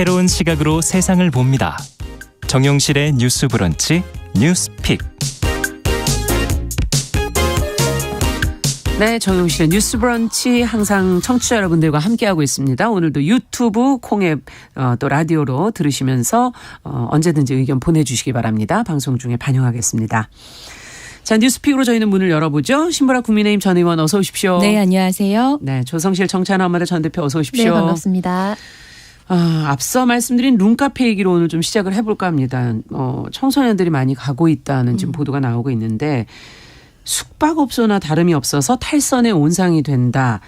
새로운 시각으로 세상을 봅니다. 정용실의 뉴스 브런치 뉴스픽. 네, 정용실의 뉴스 브런치 항상 청취자 여러분들과 함께하고 있습니다. 오늘도 유튜브, 콩앱, 또 라디오로 들으시면서 언제든지 의견 보내주시기 바랍니다. 방송 중에 반영하겠습니다. 자, 뉴스픽으로 저희는 문을 열어보죠. 신보라 국민의힘 전 의원 어서 오십시오. 네, 안녕하세요. 네, 조성실 정치하나엄마들 전 대표 어서 오십시오. 네, 반갑습니다. 앞서 말씀드린 룸카페 얘기로 오늘 좀 시작을 해볼까 합니다. 청소년들이 많이 가고 있다는 지금 보도가 나오고 있는데 숙박업소나 다름이 없어서 탈선의 온상이 된다.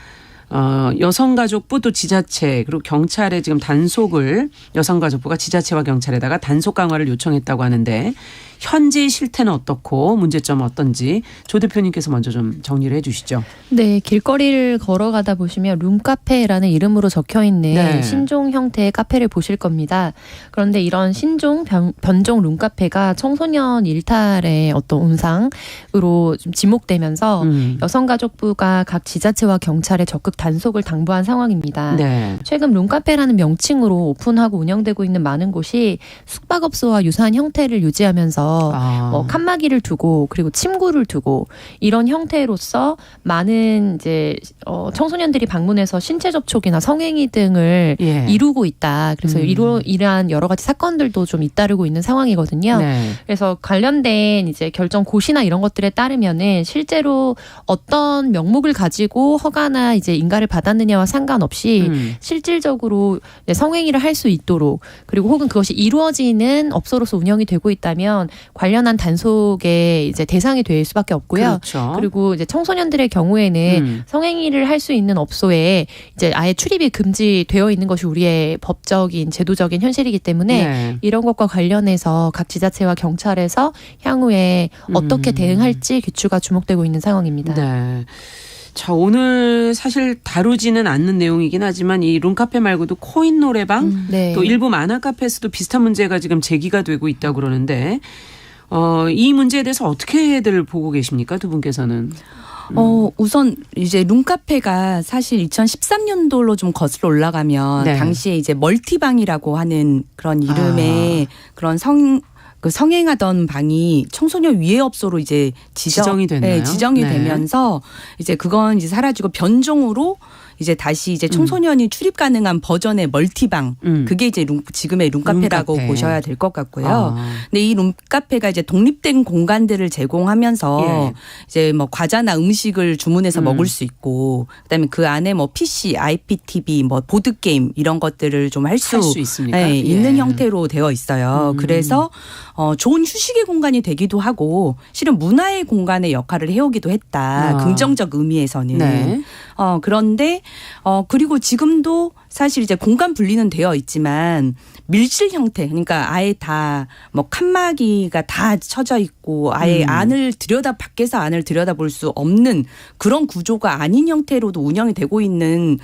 여성가족부 또 지자체 그리고 경찰에 지금 단속을 여성가족부가 지자체와 경찰에다가 단속 강화를 요청했다고 하는데 현재 실태는 어떻고 문제점은 어떤지 조 대표님께서 먼저 좀 정리를 해 주시죠. 네, 길거리를 걸어가다 보시면 룸카페라는 이름으로 적혀있는 네. 신종 형태의 카페를 보실 겁니다. 그런데 이런 신종 변종 룸카페가 청소년 일탈의 어떤 온상으로 좀 지목되면서 여성가족부가 각 지자체와 경찰에 적극 단속을 당부한 상황입니다. 네. 최근 룸카페라는 명칭으로 오픈하고 운영되고 있는 많은 곳이 숙박업소와 유사한 형태를 유지하면서 칸막이를 두고 그리고 침구를 두고 이런 형태로서 많은 이제 청소년들이 방문해서 신체 접촉이나 성행위 등을 이루고 있다. 그래서 이러한 여러 가지 사건들도 좀 잇따르고 있는 상황이거든요. 네. 그래서 관련된 이제 결정 고시나 이런 것들에 따르면은 실제로 어떤 명목을 가지고 허가나 이제 인가를 받았느냐와 상관없이 실질적으로 성행위를 할 수 있도록 그리고 혹은 그것이 이루어지는 업소로서 운영이 되고 있다면 관련한 단속의 이제 대상이 될 수밖에 없고요. 그렇죠. 그리고 이제 청소년들의 경우에는 성행위를 할 수 있는 업소에 이제 아예 출입이 금지되어 있는 것이 우리의 법적인 제도적인 현실이기 때문에 이런 것과 관련해서 각 지자체와 경찰에서 향후에 어떻게 대응할지 귀추가 주목되고 있는 상황입니다. 네. 자, 오늘 사실 다루지는 않는 내용이긴 하지만 이 룸카페 말고도 코인 노래방 네. 또 일부 만화 카페에서도 비슷한 문제가 지금 제기가 되고 있다고 그러는데 이 문제에 대해서 어떻게들 보고 계십니까? 두 분께서는. 우선 이제 룸카페가 사실 2013년도로 좀 거슬러 올라가면 당시에 이제 멀티방이라고 하는 그런 이름의 그런 성행하던 방이 청소년 위해업소로 이제 지정이 됐나요? 네, 지정이 되면서 이제 그건 이제 사라지고 변종으로 이제 다시 이제 청소년이 출입 가능한 버전의 멀티방 그게 이제 지금의 룸카페라고 보셔야 될 것 같고요. 근데 이 룸카페가 이제 독립된 공간들을 제공하면서 이제 뭐 과자나 음식을 주문해서 먹을 수 있고 그다음에 그 안에 뭐 PC, IPTV, 뭐 보드 게임 이런 것들을 좀 할 수 있습니까? 있는 형태로 되어 있어요. 그래서 좋은 휴식의 공간이 되기도 하고 실은 문화의 공간의 역할을 해오기도 했다. 긍정적 의미에서는. 네. 그런데 그리고 지금도 사실 이제 공간 분리는 되어 있지만 밀실 형태 그러니까 아예 다 뭐 칸막이가 다 쳐져 있고 아예 밖에서 안을 들여다볼 수 없는 그런 구조가 아닌 형태로도 운영이 되고 있는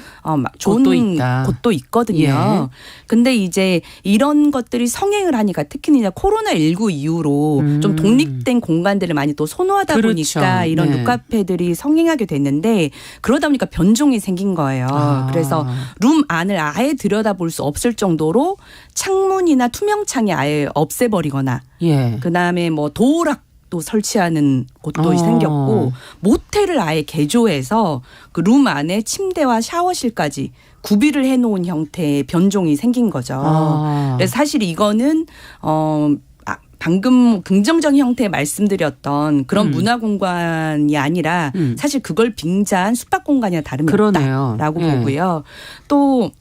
좋은 곳도 있거든요. 근데 이제 이런 것들이 성행을 하니까 특히 이제 코로나19 이후로 좀 독립된 공간들을 많이 또 선호하다 보니까 이런 룸카페들이 성행하게 됐는데 그러다 보니까 변종이 생긴 거예요. 그래서 룸 안을 아예 들여다볼 수 없을 정도로 창문이나 투명창이 아예 없애버리거나 그다음에 뭐 도어락도 설치하는 곳도 생겼고 모텔을 아예 개조해서 그 룸 안에 침대와 샤워실까지 구비를 해놓은 형태의 변종이 생긴 거죠. 그래서 사실 이거는 방금 긍정적인 형태의 말씀드렸던 그런 문화공간이 아니라 사실 그걸 빙자한 숙박공간이나 다름이 없다라고 보고요. 또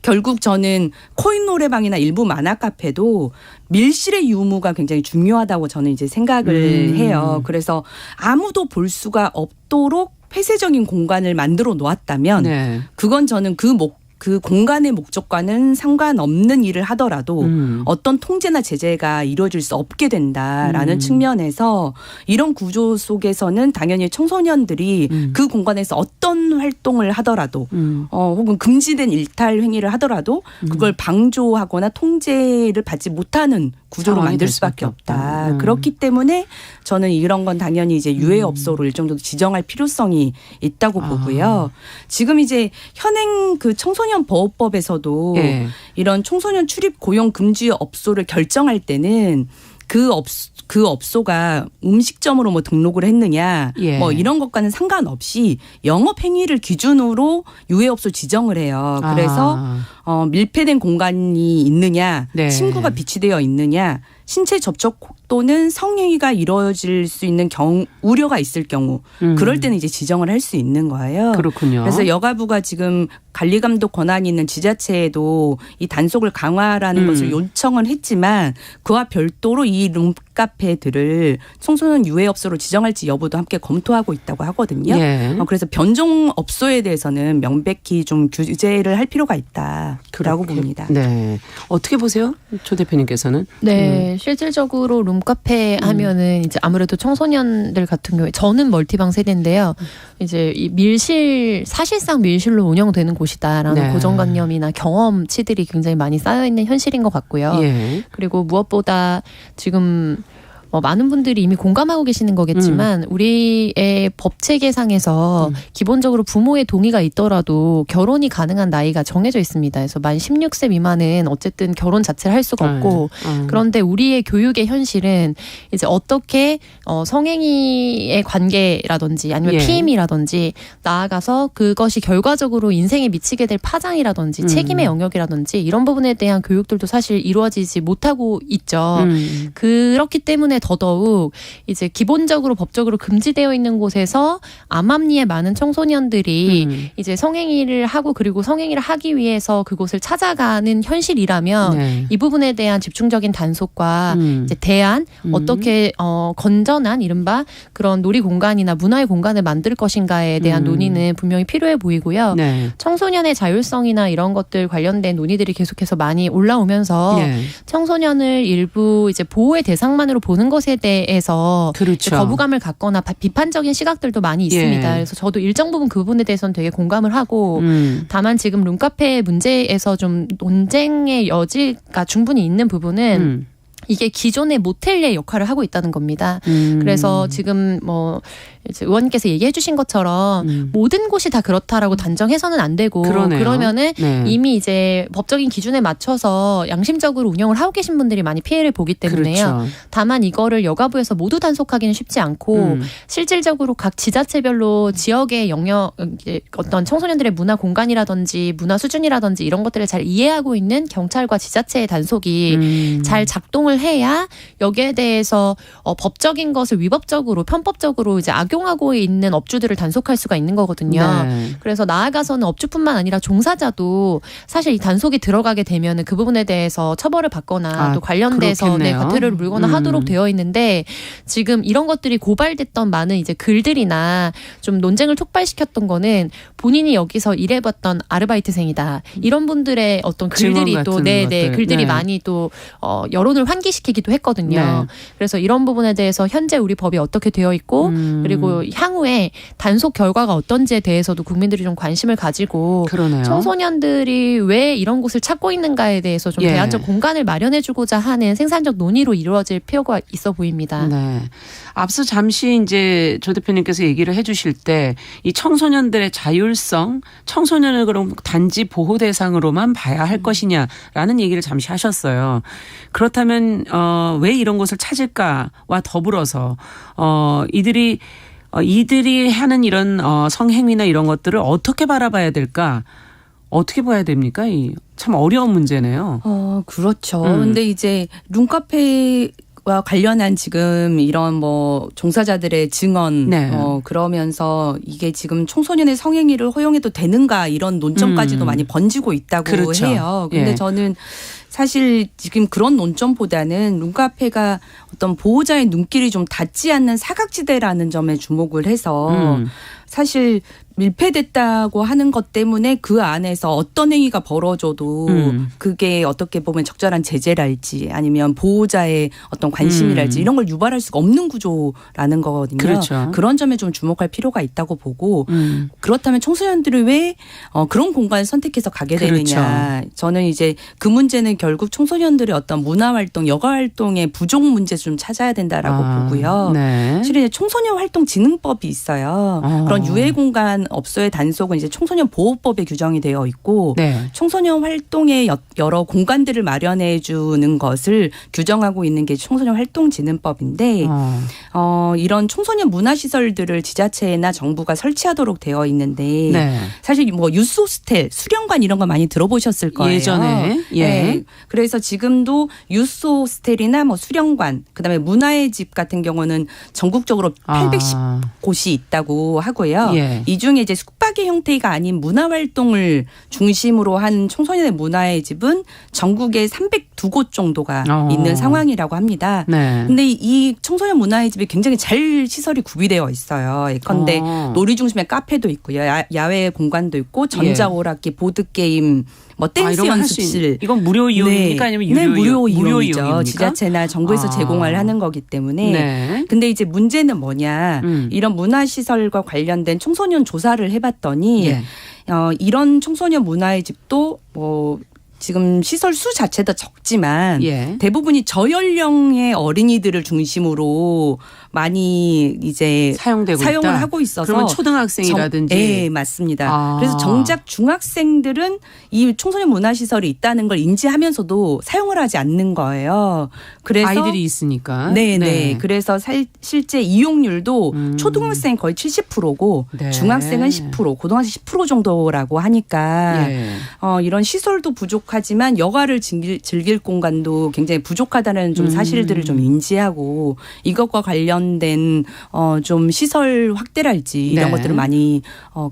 결국 저는 코인 노래방이나 일부 만화 카페도 밀실의 유무가 굉장히 중요하다고 저는 이제 생각을 해요. 그래서 아무도 볼 수가 없도록 폐쇄적인 공간을 만들어 놓았다면 그건 저는 그 공간의 목적과는 상관없는 일을 하더라도 어떤 통제나 제재가 이루어질 수 없게 된다라는 측면에서 이런 구조 속에서는 당연히 청소년들이 그 공간에서 어떤 어떤 활동을 하더라도 혹은 금지된 일탈 행위를 하더라도 그걸 방조하거나 통제를 받지 못하는 구조로 만들 수밖에 없다. 그렇기 때문에 저는 이런 건 당연히 이제 유해업소로 일정 정도 지정할 필요성이 있다고 보고요. 지금 이제 현행 그 청소년 보호법에서도 예. 이런 청소년 출입 고용 금지 업소를 결정할 때는 그 업소가 음식점으로 뭐 등록을 했느냐 예. 뭐 이런 것과는 상관없이 영업 행위를 기준으로 유해업소 지정을 해요. 그래서 밀폐된 공간이 있느냐, 네. 침구가 비치되어 있느냐, 신체 접촉 또는 성행위가 이루어질 수 있는 우려가 있을 경우 그럴 때는 이제 지정을 할 수 있는 거예요. 그렇군요. 그래서 여가부가 지금 관리감독 권한이 있는 지자체에도 이 단속을 강화라는 것을 요청을 했지만 그와 별도로 이 룸카페들을 청소년 유해업소로 지정할지 여부도 함께 검토하고 있다고 하거든요. 예. 그래서 변종업소에 대해서는 명백히 좀 규제를 할 필요가 있다라고 봅니다. 네. 어떻게 보세요? 조 대표님께서는? 네, 실질적으로 룸카페 하면은 이제 아무래도 청소년들 같은 경우에 저는 멀티방 세대인데요. 이제 이 사실상 밀실로 운영되는 곳이다라는 네. 고정관념이나 경험치들이 굉장히 많이 쌓여 있는 현실인 것 같고요. 예. 그리고 무엇보다 지금 많은 분들이 이미 공감하고 계시는 거겠지만 우리의 법 체계상에서 기본적으로 부모의 동의가 있더라도 결혼이 가능한 나이가 정해져 있습니다. 그래서 만 16세 미만은 어쨌든 결혼 자체를 할 수가 없고 그런데 우리의 교육의 현실은 이제 어떻게 성행위의 관계라든지 아니면 예. 피임이라든지 나아가서 그것이 결과적으로 인생에 미치게 될 파장이라든지 책임의 영역이라든지 이런 부분에 대한 교육들도 사실 이루어지지 못하고 있죠. 그렇기 때문에 더더욱 이제 기본적으로 법적으로 금지되어 있는 곳에서 암암리에 많은 청소년들이 이제 성행위를 하고 그리고 성행위를 하기 위해서 그곳을 찾아가는 현실이라면 네. 이 부분에 대한 집중적인 단속과 이제 대안 어떻게 건전한 이른바 그런 놀이 공간이나 문화의 공간을 만들 것인가에 대한 논의는 분명히 필요해 보이고요. 네. 청소년의 자율성이나 이런 것들 관련된 논의들이 계속해서 많이 올라오면서 예. 청소년을 일부 이제 보호의 대상만으로 보는 것에 대해서 그렇죠. 거부감을 갖거나 비판적인 시각들도 많이 있습니다. 예. 그래서 저도 일정 부분 그 부분에 대해서는 되게 공감을 하고 다만 지금 룸카페 문제에서 좀 논쟁의 여지가 충분히 있는 부분은 이게 기존의 모텔의 역할을 하고 있다는 겁니다. 그래서 지금 이제 의원님께서 얘기해 주신 것처럼 모든 곳이 다 그렇다라고 단정해서는 안 되고 그러네요. 그러면은 네. 이미 이제 법적인 기준에 맞춰서 양심적으로 운영을 하고 계신 분들이 많이 피해를 보기 때문에요. 그렇죠. 다만 이거를 여가부에서 모두 단속하기는 쉽지 않고 실질적으로 각 지자체별로 지역의 영역 어떤 청소년들의 문화 공간이라든지 문화 수준이라든지 이런 것들을 잘 이해하고 있는 경찰과 지자체의 단속이 잘 작동을 해야 여기에 대해서 법적인 것을 위법적으로 편법적으로 이제 악용하고 있는 업주들을 단속할 수가 있는 거거든요. 네. 그래서 나아가서는 업주뿐만 아니라 종사자도 사실 이 단속이 들어가게 되면은 그 부분에 대해서 처벌을 받거나 또 관련돼서 과태료를 물거나 하도록 되어 있는데 지금 이런 것들이 고발됐던 많은 이제 글들이나 좀 논쟁을 촉발시켰던 거는 본인이 여기서 일해봤던 아르바이트생이다. 이런 분들의 어떤 글들이 또 글들이 많이 또 여론을 환기시키기도 했거든요. 네. 그래서 이런 부분에 대해서 현재 우리 법이 어떻게 되어 있고 그리고 향후에 단속 결과가 어떤지에 대해서도 국민들이 좀 관심을 가지고 그러네요. 청소년들이 왜 이런 곳을 찾고 있는가에 대해서 좀 대안적 공간을 마련해주고자 하는 생산적 논의로 이루어질 필요가 있어 보입니다. 네. 앞서 잠시 이제 조 대표님께서 얘기를 해주실 때 이 청소년들의 자율성, 청소년을 그럼 단지 보호 대상으로만 봐야 할 것이냐라는 얘기를 잠시 하셨어요. 그렇다면 왜 이런 곳을 찾을까와 더불어서 이들이 하는 이런 성행위나 이런 것들을 어떻게 바라봐야 될까? 어떻게 봐야 됩니까? 참 어려운 문제네요. 그렇죠. 근데 이제 룸카페와 관련한 지금 이런 종사자들의 증언, 네. 그러면서 이게 지금 청소년의 성행위를 허용해도 되는가 이런 논점까지도 많이 번지고 있다고 그렇죠. 해요. 근데 저는 사실 지금 그런 논점보다는 룸카페가 어떤 보호자의 눈길이 좀 닿지 않는 사각지대라는 점에 주목을 해서 사실 밀폐됐다고 하는 것 때문에 그 안에서 어떤 행위가 벌어져도 그게 어떻게 보면 적절한 제재랄지 아니면 보호자의 어떤 관심이랄지 이런 걸 유발할 수가 없는 구조라는 거거든요. 그렇죠. 그런 점에 좀 주목할 필요가 있다고 보고 그렇다면 청소년들이 왜 그런 공간을 선택해서 가게 되느냐. 그렇죠. 저는 이제 그 문제는 결국 청소년들의 어떤 문화활동, 여가활동의 부족 문제 좀 찾아야 된다라고 보고요. 네. 사실 청소년 활동 진흥법이 있어요. 그런 유해 공간 업소의 단속은 이제 청소년 보호법에 규정이 되어 있고 네. 청소년 활동에 여러 공간들을 마련해 주는 것을 규정하고 있는 게 청소년 활동진흥법인데 이런 청소년 문화시설들을 지자체나 정부가 설치하도록 되어 있는데 네. 사실 뭐 유스호스텔, 수련관 이런 거 많이 들어보셨을 거예요. 예전에. 예. 네. 그래서 지금도 유스호스텔이나 뭐 수련관, 그다음에 문화의 집 같은 경우는 전국적으로 810곳이 있다고 하고요. 예. 이 중에 이제 숙박의 형태가 아닌 문화활동을 중심으로 한 청소년의 문화의 집은 전국에 302곳 정도가 있는 상황이라고 합니다. 네. 근데 이 청소년 문화의 집이 굉장히 잘 시설이 구비되어 있어요. 예컨대 놀이 중심의 카페도 있고요. 야외 공간도 있고 전자오락기, 보드게임, 뭐 댄스 연습실. 이건 무료 이용입니까? 아니면 유료 무료 이용이죠. 이용입니까? 지자체나 정부에서 제공을 하는 거기 때문에. 네. 근데 이제 문제는 뭐냐. 이런 문화시설과 관련된 청소년 조사를 해봤더니 예. 이런 청소년 문화의 집도 뭐 지금 시설 수 자체도 적지만 예. 대부분이 저연령의 어린이들을 중심으로 많이 이제 사용을 있다. 하고 있어서 그러면 초등학생이라든지 네, 맞습니다. 그래서 정작 중학생들은 이 청소년 문화시설이 있다는 걸 인지하면서도 사용을 하지 않는 거예요. 그래서 아이들이 있으니까. 네. 그래서 실제 이용률도 초등학생 거의 70%고 네. 중학생은 10%, 고등학생 10% 정도라고 하니까 예. 이런 시설도 부족하지만 여가를 즐길 공간도 굉장히 부족하다는 좀 사실들을 좀 인지하고 이것과 관련된 좀 시설 확대랄지 이런 네. 것들을 많이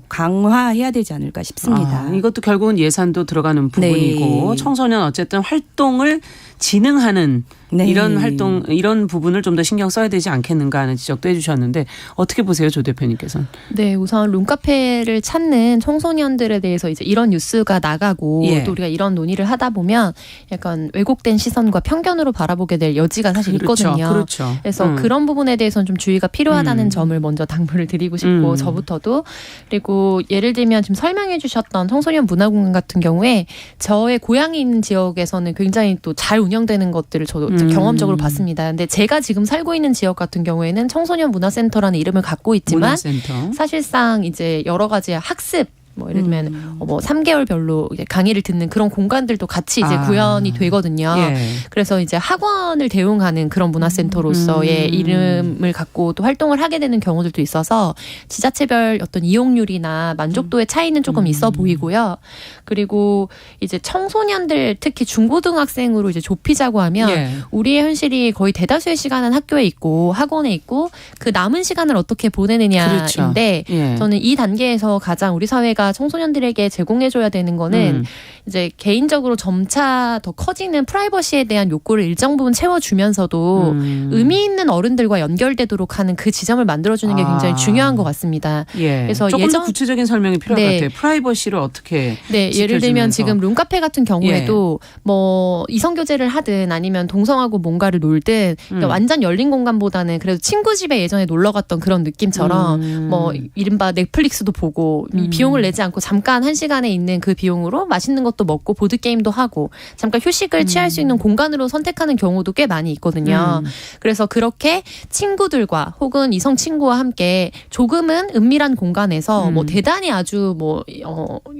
강화해야 되지 않을까 싶습니다. 이것도 결국은 예산도 들어가는 부분이고 네. 청소년 어쨌든 활동을 진흥하는 네. 이런 활동, 이런 부분을 좀 더 신경 써야 되지 않겠는가 하는 지적도 해주셨는데 어떻게 보세요, 조 대표님께서는? 네, 우선 룸카페를 찾는 청소년들에 대해서 이제 이런 뉴스가 나가고 예. 또 우리가 이런 논의를 하다 보면 약간 왜곡된 시선과 편견으로 바라보게 될 여지가 사실 있거든요. 그렇죠. 그래서 그런 부분에 대해서는 좀 주의가 필요하다는 점을 먼저 당부를 드리고 싶고 저부터도 그리고 예를 들면 지금 설명해 주셨던 청소년 문화공간 같은 경우에 저의 고향이 있는 지역에서는 굉장히 또 잘 운영되는 것들을 저도 경험적으로 봤습니다. 근데 제가 지금 살고 있는 지역 같은 경우에는 청소년 문화센터라는 이름을 갖고 있지만 문화센터. 사실상 이제 여러 가지 학습 뭐 예를 들면 뭐 3개월별로 이제 강의를 듣는 그런 공간들도 같이 이제 구현이 되거든요. 예. 그래서 이제 학원을 대응하는 그런 문화센터로서의 이름을 갖고 또 활동을 하게 되는 경우들도 있어서 지자체별 어떤 이용률이나 만족도의 차이는 조금 있어 보이고요. 그리고 이제 청소년들 특히 중고등학생으로 이제 좁히자고 하면 예. 우리의 현실이 거의 대다수의 시간은 학교에 있고 학원에 있고 그 남은 시간을 어떻게 보내느냐인데 그렇죠. 예. 저는 이 단계에서 가장 우리 사회가 청소년들에게 제공해줘야 되는 거는 이제 개인적으로 점차 더 커지는 프라이버시에 대한 욕구를 일정 부분 채워주면서도 의미 있는 어른들과 연결되도록 하는 그 지점을 만들어주는 게 굉장히 중요한 것 같습니다. 예. 그래서 조금 더 구체적인 설명이 필요할 것 같아요. 프라이버시를 어떻게 네, 예를 들면 지금 룸카페 같은 경우에도 뭐 이성교제를 하든 아니면 동성하고 뭔가를 놀든 완전 열린 공간보다는 그래도 친구 집에 예전에 놀러 갔던 그런 느낌처럼 뭐 이른바 넷플릭스도 보고 비용을 내지 않고 잠깐 한 시간에 있는 그 비용으로 맛있는 것도 먹고 보드게임도 하고 잠깐 휴식을 취할 수 있는 공간으로 선택하는 경우도 꽤 많이 있거든요. 그래서 그렇게 친구들과 혹은 이성 친구와 함께 조금은 은밀한 공간에서 뭐 대단히 아주 뭐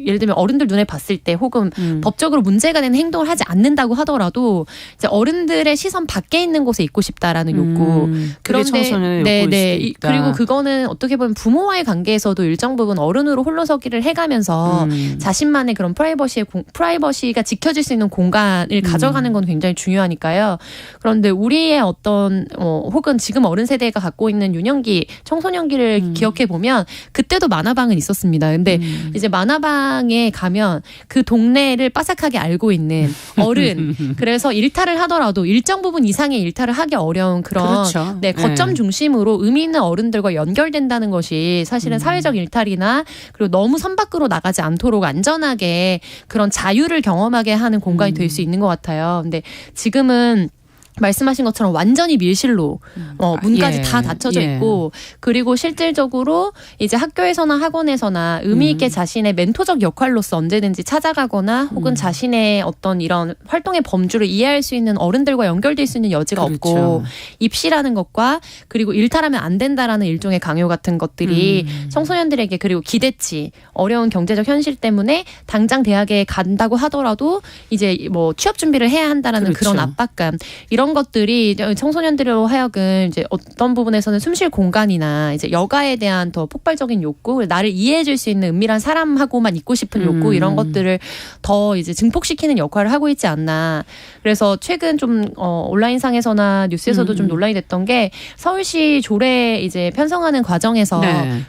예를 들면 어른들 눈에 봤을 때 혹은 법적으로 문제가 되는 행동을 하지 않는다고 하더라도 이제 어른들의 시선 밖에 있는 곳에 있고 싶다라는 욕구. 그런데 청소년의 욕구일 수도 있다. 그리고 그거는 어떻게 보면 부모와의 관계에서도 일정 부분 어른으로 홀로서기를 관리를 해가면서 자신만의 그런 프라이버시가 지켜질 수 있는 공간을 가져가는 건 굉장히 중요하니까요. 그런데 우리의 어떤 혹은 지금 어른 세대가 갖고 있는 유년기, 청소년기를 기억해 보면 그때도 만화방은 있었습니다. 근데 이제 만화방에 가면 그 동네를 빠삭하게 알고 있는 어른, 그래서 일탈을 하더라도 일정 부분 이상의 일탈을 하기 어려운 그런 그렇죠. 네, 거점 중심으로 의미 있는 어른들과 연결된다는 것이 사실은 사회적 일탈이나 그리고 너무 선 밖으로 나가지 않도록 안전하게 그런 자유를 경험하게 하는 공간이 될 수 있는 것 같아요. 근데 지금은 말씀하신 것처럼 완전히 밀실로 문까지 다 닫혀져 있고 그리고 실질적으로 이제 학교에서나 학원에서나 의미 있게 자신의 멘토적 역할로서 언제든지 찾아가거나 혹은 자신의 어떤 이런 활동의 범주를 이해할 수 있는 어른들과 연결될 수 있는 여지가 그렇죠. 없고 입시라는 것과 그리고 일탈하면 안 된다라는 일종의 강요 같은 것들이 청소년들에게 그리고 기대치, 어려운 경제적 현실 때문에 당장 대학에 간다고 하더라도 이제 뭐 취업 준비를 해야 한다라는 그렇죠. 그런 압박감 이런 것들이 청소년들로 하여금 이제 어떤 부분에서는 숨쉴 공간이나 이제 여가에 대한 더 폭발적인 욕구, 나를 이해해줄 수 있는 은밀한 사람하고만 있고 싶은 욕구 이런 것들을 더 이제 증폭시키는 역할을 하고 있지 않나. 그래서 최근 좀 온라인상에서나 뉴스에서도 좀 논란이 됐던 게 서울시 조례 이제 편성하는 과정에서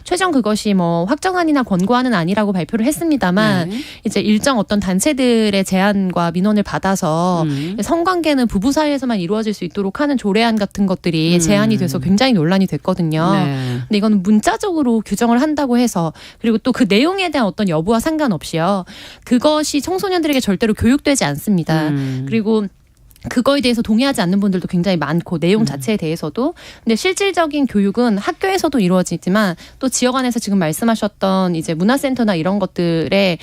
최종 그것이 뭐 확정안이나 권고안은 아니라고 발표를 했습니다만 이제 일정 어떤 단체들의 제안과 민원을 받아서 성관계는 부부 사이에서만 이루어질 수 있도록 하는 조례안 같은 것들이 제안이 돼서 굉장히 논란이 됐거든요. 근데 이거는 문자적으로 규정을 한다고 해서 그리고 또 그 내용에 대한 어떤 여부와 상관없이요. 그것이 청소년들에게 절대로 교육되지 않습니다. 그리고 그거에 대해서 동의하지 않는 분들도 굉장히 많고 내용 자체에 대해서도 근데 실질적인 교육은 학교에서도 이루어지지만 또 지역 안에서 지금 말씀하셨던 이제 문화센터나 이런 것들의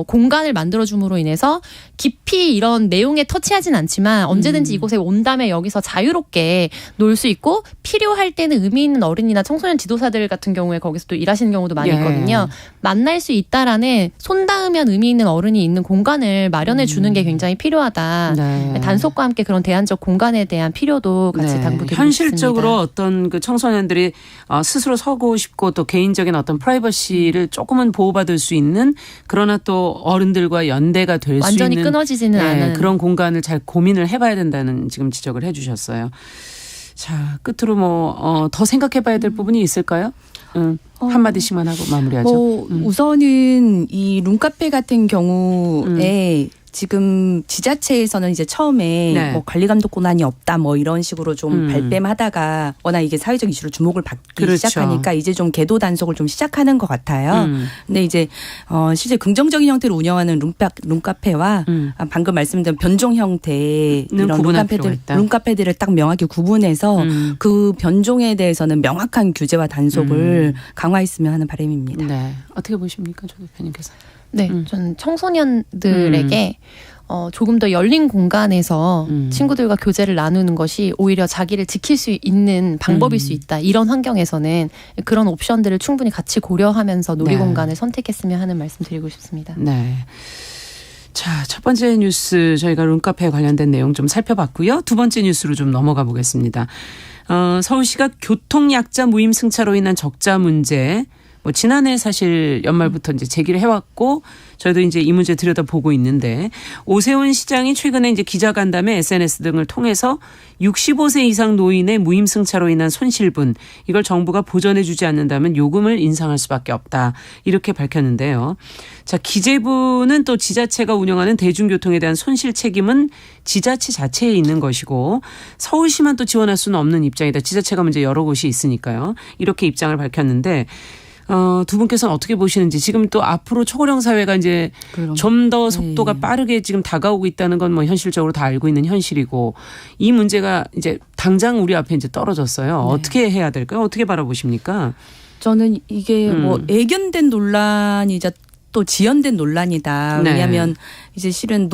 공간을 만들어줌으로 인해서 깊이 이런 내용에 터치하진 않지만 언제든지 이곳에 온다면 여기서 자유롭게 놀 수 있고 필요할 때는 의미 있는 어른이나 청소년 지도사들 같은 경우에 거기서 또 일하시는 경우도 많이 있거든요. 만날 수 있다라는 손 닿으면 의미 있는 어른이 있는 공간을 마련해 주는 게 굉장히 필요하다. 단속 과 함께 그런 대안적 공간에 대한 필요도 같이 당부드리고 현실적으로 있습니다. 어떤 그 청소년들이 스스로 서고 싶고 또 개인적인 어떤 프라이버시를 조금은 보호받을 수 있는 그러나 또 어른들과 연대가 될 수 있는 완전히 끊어지지는 않은 그런 공간을 잘 고민을 해봐야 된다는 지금 지적을 해주셨어요. 자, 끝으로 뭐 더 생각해봐야 될 부분이 있을까요? 한마디씩만 하고 마무리하죠. 우선은 이 룸카페 같은 경우에 지금 지자체에서는 이제 처음에 뭐 관리 감독 권한이 없다 뭐 이런 식으로 좀 발뺌하다가 워낙 이게 사회적 이슈로 주목을 받기 시작하니까 이제 좀 계도 단속을 좀 시작하는 것 같아요. 근데 이제 실제 긍정적인 형태로 운영하는 룸카페와 방금 말씀드린 변종 형태 이런 룸카페들을 딱 명확히 구분해서 그 변종에 대해서는 명확한 규제와 단속을 강화했으면 하는 바람입니다. 네. 어떻게 보십니까, 조 대표님께서? 네, 저는 청소년들에게 조금 더 열린 공간에서 친구들과 교제를 나누는 것이 오히려 자기를 지킬 수 있는 방법일 수 있다. 이런 환경에서는 그런 옵션들을 충분히 같이 고려하면서 놀이공간을 선택했으면 하는 말씀 드리고 싶습니다. 네. 자, 첫 번째 뉴스 저희가 룸카페에 관련된 내용 좀 살펴봤고요. 두 번째 뉴스로 좀 넘어가 보겠습니다. 서울시가 교통약자 무임승차로 인한 적자 문제 뭐 지난해 사실 연말부터 이제 제기를 해왔고 저희도 이제 이 문제 들여다보고 있는데 오세훈 시장이 최근에 이제 기자간담회 SNS 등을 통해서 65세 이상 노인의 무임승차로 인한 손실분 이걸 정부가 보전해주지 않는다면 요금을 인상할 수밖에 없다 이렇게 밝혔는데요. 자, 기재부는 또 지자체가 운영하는 대중교통에 대한 손실 책임은 지자체 자체에 있는 것이고 서울시만 또 지원할 수는 없는 입장이다. 지자체가 문제 여러 곳이 있으니까요. 이렇게 입장을 밝혔는데 두 분께서는 어떻게 보시는지 지금 또 앞으로 초고령 사회가 이제 좀 더 속도가 빠르게 지금 다가오고 있다는 건 뭐 현실적으로 다 알고 있는 현실이고 이 문제가 이제 당장 우리 앞에 이제 떨어졌어요. 어떻게 해야 될까요? 어떻게 바라보십니까? 저는 이게 뭐 애견된 논란이자 또 지연된 논란이다. 왜냐하면 이제 실은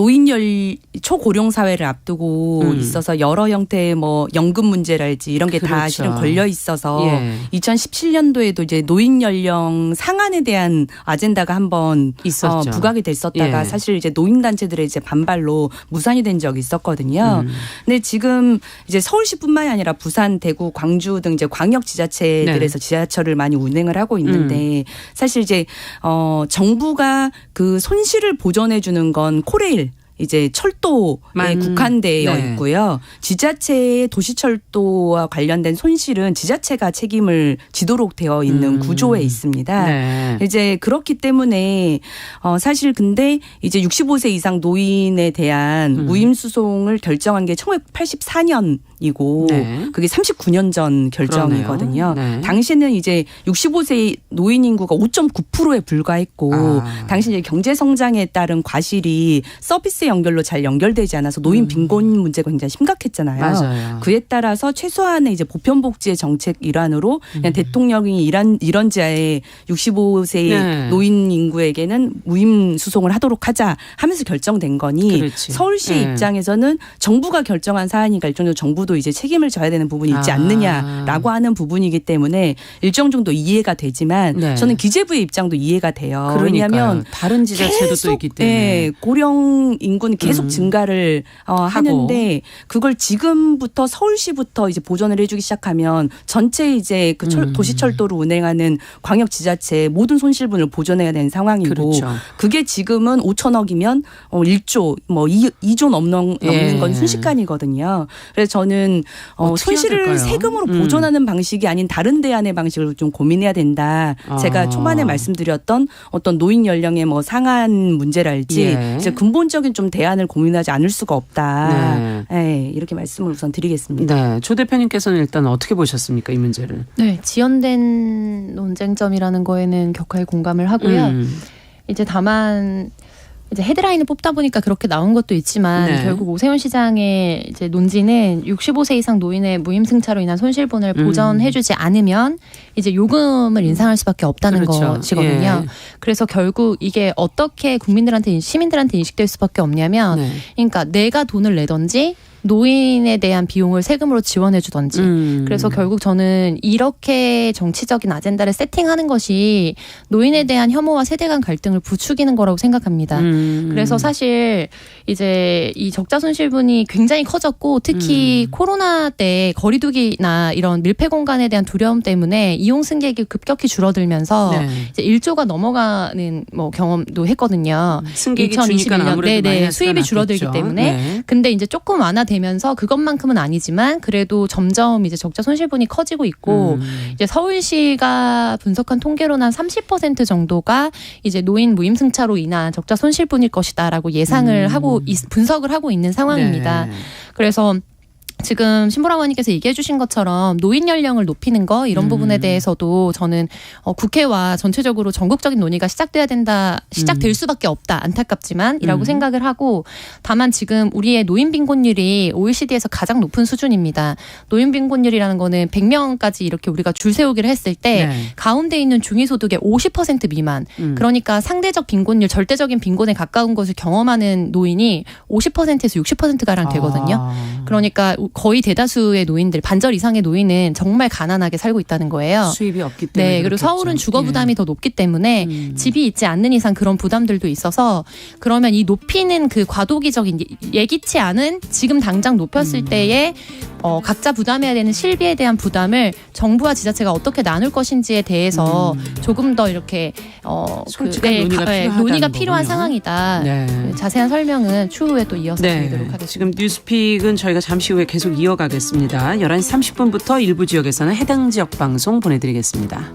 초고령 사회를 앞두고 있어서 여러 형태의 뭐 연금 문제랄지 이런 게 다 그렇죠. 실은 걸려 있어서 예. 2017년도에도 이제 노인 연령 상한에 대한 아젠다가 한번 있었죠. 부각이 됐었다가 예. 사실 이제 노인 단체들의 이제 반발로 무산이 된 적이 있었거든요. 근데 지금 이제 서울시뿐만이 아니라 부산, 대구, 광주 등 이제 광역 지자체들에서 지하철을 많이 운행을 하고 있는데 사실 이제 정부가 그 손실을 보전해 주는 건 코레일 이제 철도에 국한되어 있고요. 지자체의 도시철도와 관련된 손실은 지자체가 책임을 지도록 되어 있는 구조에 있습니다. 네. 이제 그렇기 때문에 사실 근데 이제 65세 이상 노인에 대한 무임 수송을 결정한 게 1984년이고 네. 그게 39년 전 결정이거든요. 네. 당시에는 이제 65세 노인 인구가 5.9%에 불과했고 당시 이제 경제 성장에 따른 과실이 서비스 연결로 잘 연결되지 않아서 노인 빈곤 문제가 굉장히 심각했잖아요. 맞아요. 그에 따라서 최소한의 이제 보편복지의 정책 일환으로 그냥 대통령이 이런 지하에 65세 네. 노인 인구에게는 무임 수송을 하도록 하자 하면서 결정된 거니 그렇지. 서울시 네. 입장에서는 정부가 결정한 사안이니까 일정 정도 정부도 이제 책임을 져야 되는 부분이 있지 않느냐라고 하는 부분이기 때문에 일정 정도 이해가 되지만 네. 저는 기재부의 입장도 이해가 돼요. 그러니까요. 왜냐하면 다른 지자체도 또 있기 때문에. 네, 고령 인구는 계속 증가를 하는데 그걸 지금부터 서울시부터 이제 보전을 해주기 시작하면 전체 이제 그 도시철도를 운행하는 광역지자체 모든 손실분을 보전해야 되는 상황이고 그렇죠. 그게 지금은 5천억이면 1조 뭐 2조 넘는 건 순식간이거든요. 그래서 저는 손실을 될까요? 세금으로 보전하는 방식이 아닌 다른 대안의 방식을 좀 고민해야 된다. 제가 초반에 말씀드렸던 어떤 노인 연령의 뭐 상한 문제랄지 예. 이제 근본적인 좀 대안을 고민하지 않을 수가 없다. 네. 네, 이렇게 말씀을 우선 드리겠습니다. 네, 조 대표님께서는 일단 어떻게 보셨습니까, 이 문제를? 네, 지연된 논쟁점이라는 거에는 격하게 공감을 하고요. 이제 다만 이제 헤드라인을 뽑다 보니까 그렇게 나온 것도 있지만 네. 결국 오세훈 시장의 이제 논지는 65세 이상 노인의 무임승차로 인한 손실분을 보전해주지 않으면 이제 요금을 인상할 수밖에 없다는 그렇죠. 것이거든요. 예. 그래서 결국 이게 어떻게 국민들한테 시민들한테 인식될 수밖에 없냐면, 네. 그러니까 내가 돈을 내든지 노인에 대한 비용을 세금으로 지원해 주던지. 그래서 결국 저는 이렇게 정치적인 아젠다를 세팅하는 것이 노인에 대한 혐오와 세대 간 갈등을 부추기는 거라고 생각합니다. 그래서 사실 이제 이 적자 손실분이 굉장히 커졌고 특히 코로나 때 거리두기나 이런 밀폐 공간에 대한 두려움 때문에 이용 승객이 급격히 줄어들면서 네. 이제 1조가 넘어가는 뭐 경험도 했거든요. 승객이 주니까 아무래도 마이너스가 수입이 줄어들기 났겠죠. 때문에. 네. 근데 이제 조금 완화되면서 그것만큼은 아니지만 그래도 점점 이제 적자 손실분이 커지고 있고 이제 서울시가 분석한 통계로는 한 30% 정도가 이제 노인 무임승차로 인한 적자 손실분일 것이다라고 예상을 하고 분석을 하고 있는 상황입니다. 네. 그래서 지금 신보라 의원님께서 얘기해 주신 것처럼 노인 연령을 높이는 거 이런 부분에 대해서도 저는 국회와 전체적으로 전국적인 논의가 시작될 수밖에 없다. 안타깝지만 이라고 생각을 하고, 다만 지금 우리의 노인 빈곤율이 OECD에서 가장 높은 수준입니다. 노인 빈곤율이라는 거는 100명까지 이렇게 우리가 줄 세우기를 했을 때 네. 가운데 있는 중위소득의 50% 미만, 그러니까 상대적 빈곤율, 절대적인 빈곤에 가까운 것을 경험하는 노인이 50%에서 60%가량 되거든요. 그러니까 거의 대다수의 노인들, 반절 이상의 노인은 정말 가난하게 살고 있다는 거예요. 수입이 없기 때문에. 네, 그리고 그렇겠죠. 서울은 주거 부담이 예. 더 높기 때문에 집이 있지 않는 이상 그런 부담들도 있어서, 그러면 이 높이는 그 과도기적인 예기치 않은 지금 당장 높였을 때에 각자 부담해야 되는 실비에 대한 부담을 정부와 지자체가 어떻게 나눌 것인지에 대해서 조금 더 이렇게 솔직한 논의가 필요하다는 논의가 필요한 거군요. 상황이다. 네. 자세한 설명은 추후에 또 이어서 드리도록 하겠습니다. 지금 뉴스픽은 저희가 잠시 후에 계속 이어가겠습니다. 11시 30분부터 일부 지역에서는 해당 지역 방송 보내드리겠습니다.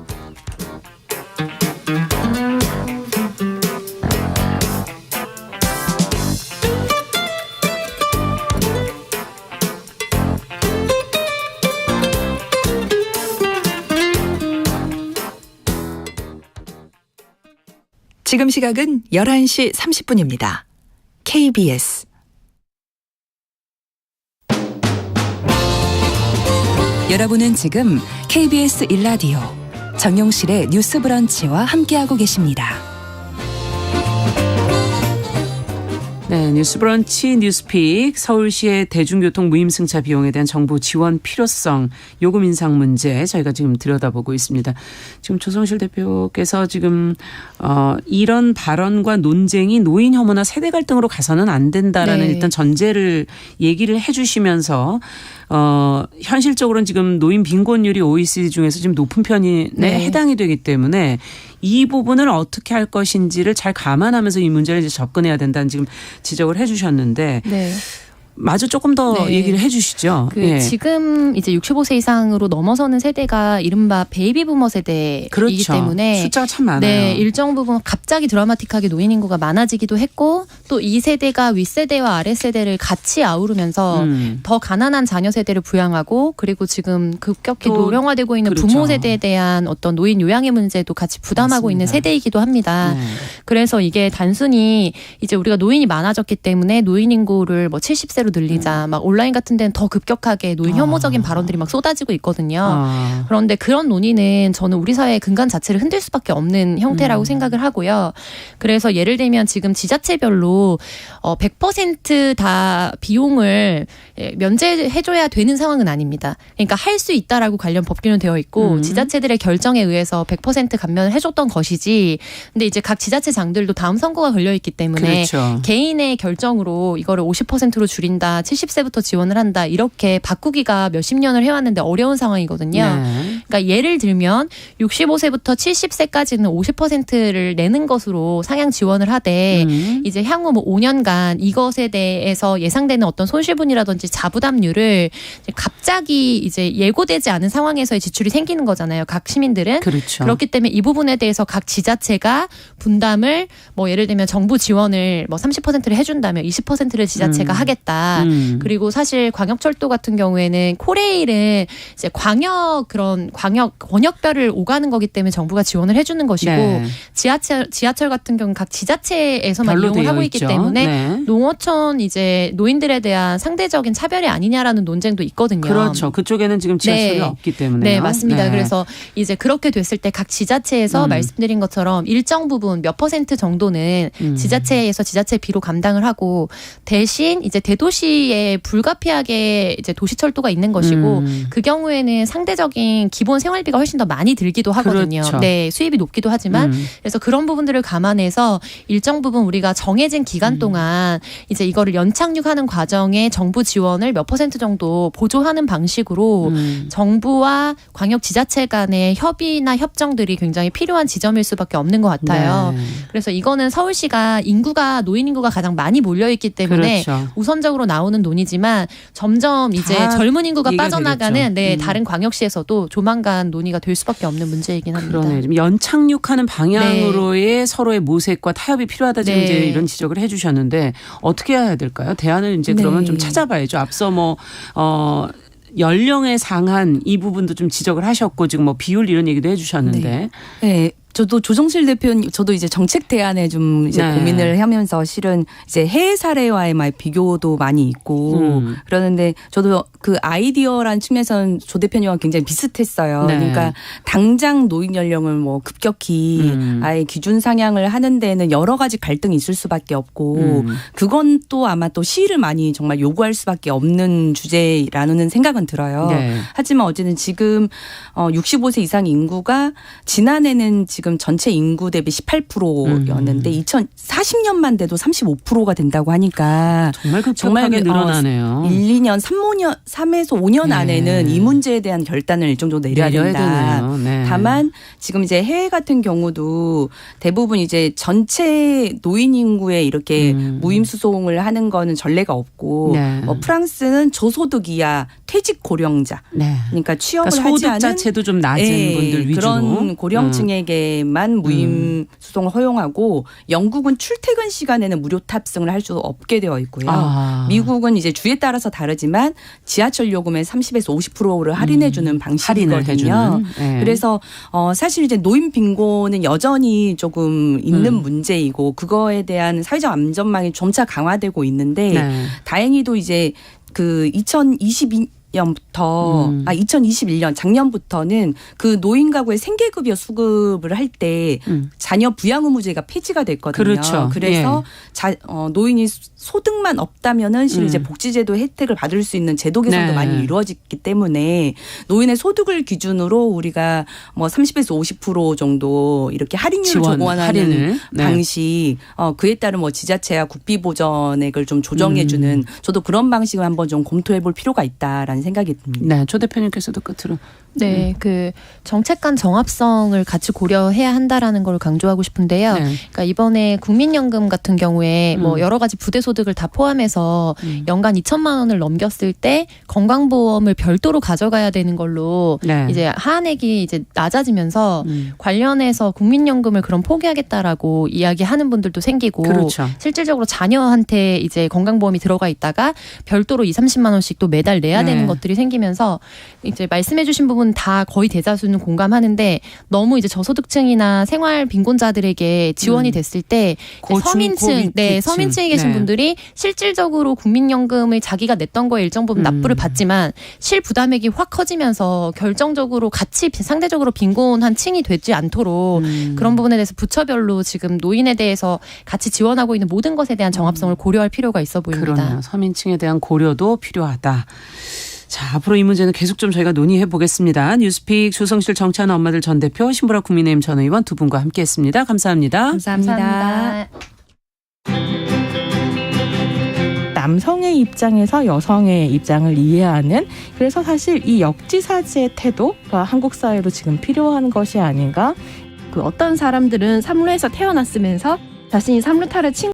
지금 시각은 11시 30분입니다. KBS 여러분은 지금 KBS 1라디오 정용실의 뉴스 브런치와 함께하고 계십니다. 네, 뉴스브런치 뉴스픽 서울시의 대중교통 무임승차 비용에 대한 정부 지원 필요성 요금 인상 문제 저희가 지금 들여다보고 있습니다. 지금 조성실 대표께서 지금 이런 발언과 논쟁이 노인 혐오나 세대 갈등으로 가서는 안 된다라는 네. 일단 전제를 얘기를 해 주시면서 현실적으로는 지금 노인 빈곤율이 OECD 중에서 지금 높은 편에 네. 해당이 되기 때문에 이 부분을 어떻게 할 것인지를 잘 감안하면서 이 문제를 이제 접근해야 된다는 지금 지적을 해 주셨는데 네. 마저 조금 더 네. 얘기를 해 주시죠. 예. 지금 이제 65세 이상으로 넘어서는 세대가 이른바 베이비부머 세대이기 그렇죠. 때문에 숫자가 참 많아요. 네, 일정 부분 갑자기 드라마틱하게 노인 인구가 많아지기도 했고 또 이 세대가 윗세대와 아랫세대를 같이 아우르면서 더 가난한 자녀 세대를 부양하고 그리고 지금 급격히 또 노령화되고 있는 그렇죠. 부모 세대에 대한 어떤 노인 요양의 문제도 같이 부담하고 맞습니다. 있는 세대이기도 합니다. 네. 그래서 이게 단순히 이제 우리가 노인이 많아졌기 때문에 노인 인구를 뭐 70세로 늘리자 막 온라인 같은 데는 더 급격하게 노인 혐오적인 발언들이 막 쏟아지고 있거든요. 그런데 그런 논의는 저는 우리 사회의 근간 자체를 흔들 수밖에 없는 형태라고 생각을 하고요. 그래서 예를 들면 지금 지자체별로 100% 비용을 면제해줘야 되는 상황은 아닙니다. 그러니까 할 수 있다라고 관련 법규는 되어 있고 지자체들의 결정에 의해서 100% 감면을 해줬던 것이지. 근데 이제 각 지자체장들도 다음 선거가 걸려 있기 때문에 그렇죠. 개인의 결정으로 이거를 50%로 줄인다, 70세부터 지원을 한다 이렇게 바꾸기가 몇십 년을 해왔는데 어려운 상황이거든요. 네. 그러니까 예를 들면 65세부터 70세까지는 50%를 내는 것으로 상향 지원을 하되 이제 향후 뭐 5년간 이것에 대해서 예상되는 어떤 손실분이라든지 자부담률을 갑자기 이제 예고되지 않은 상황에서의 지출이 생기는 거잖아요. 각 시민들은. 그렇죠. 그렇기 때문에 이 부분에 대해서 각 지자체가 분담을 뭐 예를 들면 정부 지원을 뭐 30%를 해준다면 20%를 지자체가 하겠다. 그리고 사실 광역철도 같은 경우에는 코레일은 이제 권역별을 오가는 거기 때문에 정부가 지원을 해주는 것이고 네. 지하철 같은 경우는 각 지자체에서만 별로 이용을 되어 하고 있기 있죠. 때문에 네. 농어촌 이제 노인들에 대한 상대적인 차별이 아니냐라는 논쟁도 있거든요. 그렇죠. 그쪽에는 지금 지하철이 네. 없기 때문에. 네, 맞습니다. 그래서 이제 그렇게 됐을 때 각 지자체에서 말씀드린 것처럼 일정 부분 몇 % 정도는 지자체에서 지자체비로 감당을 하고 대신 이제 대도시에 불가피하게 이제 도시철도가 있는 것이고 그 경우에는 상대적인 기본 생활비가 훨씬 더 많이 들기도 하거든요. 그렇죠. 네, 수입이 높기도 하지만 그래서 그런 부분들을 감안해서 일정 부분 우리가 정해진 기간 동안 이제 이거를 연착륙하는 과정에 정부 지원을 몇 % 정도 보조하는 방식으로 정부와 광역 지자체 간의 협의나 협정들이 굉장히 필요한 지점일 수밖에 없는 것 같아요. 네. 그래서 이거는 서울시가 노인 인구가 가장 많이 몰려 있기 때문에 그렇죠. 우선적으로 나오는 논의지만 점점 이제 다 젊은 인구가 얘기가 빠져나가는 되겠죠. 다른 광역시에서도 조만간 논의가 될 수밖에 없는 문제이긴 합니다. 그러네요. 좀 연착륙하는 방향으로의 서로의 모색과 타협이 필요하다 지금 네. 이제 이런 지적을 해주셨는데 어떻게 해야 될까요? 대안을 이제 그러면 좀 찾아봐야죠. 앞서 연령에 상한 이 부분도 좀 지적을 하셨고 지금 뭐 비율 이런 얘기도 해주셨는데. 네. 저도 조정실 대표님, 저도 이제 정책 대안에 좀 이제 네. 고민을 하면서 실은 이제 해외 사례와의 비교도 많이 있고 그러는데 저도 그 아이디어란 측면에서는 조 대표님과 굉장히 비슷했어요. 네. 그러니까 당장 노인 연령을 뭐 급격히 아예 기준 상향을 하는 데는 여러 가지 갈등이 있을 수밖에 없고 그건 또 아마 또 시의를 많이 정말 요구할 수밖에 없는 주제라는 생각은 들어요. 네. 하지만 어쨌든 지금 65세 이상 인구가 지난해는 지금 전체 인구 대비 18%였는데 2040년만 돼도 35%가 된다고 하니까 정말 급격하게 늘어나네요. 1, 2년, 3에서 5년 네. 안에는 이 문제에 대한 결단을 일정 정도 내려야 된다. 되네요. 네. 다만 지금 이제 해외 같은 경우도 대부분 이제 전체 노인 인구에 이렇게 무임 수송을 하는 거는 전례가 없고 네. 프랑스는 저소득 이하 퇴직 고령자 네. 그러니까 취업을 그러니까 하지 소득 않은 자체도 좀 낮은 분들 위주로 그런 고령층에게만 무임 수송을 허용하고 영국은 출퇴근 시간에는 무료 탑승을 할 수 없게 되어 있고요. 미국은 이제 주에 따라서 다르지만 지하철 요금의 30에서 50%를 할인해 주는 방식이거든요. 네. 그래서 사실 이제 노인 빈곤은 여전히 조금 있는 문제이고 그거에 대한 사회적 안전망이 점차 강화되고 있는데 네. 다행히도 이제 그 2021년 작년부터는 그 노인 가구의 생계급여 수급을 할 때 자녀 부양 의무제가 폐지가 됐거든요. 그렇죠. 그래서 노인이 소득만 없다면은 실은 이제 복지제도 혜택을 받을 수 있는 제도 개선도 네. 많이 이루어졌기 때문에 노인의 소득을 기준으로 우리가 뭐 30에서 50% 정도 이렇게 할인율을 조건하는 방식, 그에 따른 뭐 지자체와 국비 보전액을 좀 조정해주는 저도 그런 방식을 한번 좀 검토해볼 필요가 있다라는 생각이 듭니다. 네, 조 대표님께서도 끝으로. 네, 그 정책 간 정합성을 같이 고려해야 한다라는 걸 강조하고 싶은데요. 네. 그러니까 이번에 국민연금 같은 경우에 뭐 여러 가지 부대 소득을 다 포함해서 연간 2천만 원을 넘겼을 때 건강보험을 별도로 가져가야 되는 걸로 네. 이제 하한액이 이제 낮아지면서 관련해서 국민연금을 그럼 포기하겠다라고 이야기하는 분들도 생기고 그렇죠. 실질적으로 자녀한테 이제 건강보험이 들어가 있다가 별도로 2-30만 원씩 또 매달 내야 네. 되는 것들이 생기면서 이제 말씀해주신 부분 다 거의 대다수는 공감하는데 너무 이제 저소득층이나 생활 빈곤자들에게 지원이 됐을 때 서민층, 서민층에 계신 분들이 실질적으로 국민연금을 자기가 냈던 거에 일정 부분 납부를 받지만 실부담액이 확 커지면서 결정적으로 같이 상대적으로 빈곤한 층이 되지 않도록 그런 부분에 대해서 부처별로 지금 노인에 대해서 같이 지원하고 있는 모든 것에 대한 정합성을 고려할 필요가 있어 보입니다. 그러네요. 서민층에 대한 고려도 필요하다. 자, 앞으로 이 문제는 계속 좀 저희가 논의해 보겠습니다. 뉴스픽 조성실 정치하는 엄마들 전 대표, 신보라 국민의힘 전 의원 두 분과 함께했습니다. 감사합니다. 감사합니다. 남성의 입장에서 여성의 입장을 이해하는, 그래서 사실 이 역지사지의 태도가 한국 사회로 지금 필요한 것이 아닌가. 그 어떤 사람들은 삼루에서 태어났으면서 자신이 삼루타를 친